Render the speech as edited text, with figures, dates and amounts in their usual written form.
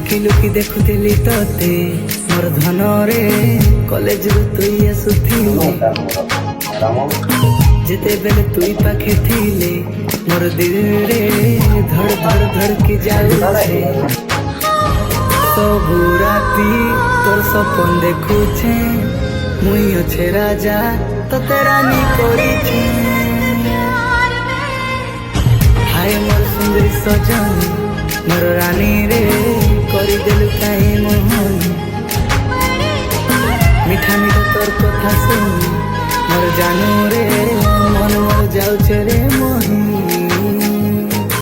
लुकी लुकी देखुली तते मोर धन रे कॉलेज रू तुई आसुथिले जेते बेले तुई पाखे थिले मोर दिल रे धड़ धड़ धड़ की जाउछे सबु राती तोर सपन देखुछे मुई अच्छे राजा तते रानी करिछे हाय मोर सुंदरी सजनी मोर रानी रे करी देलु काहे मोहनी मीठा मीठा तोर कथा सुनी मोर जानू रे मन मोर जाउछे रे।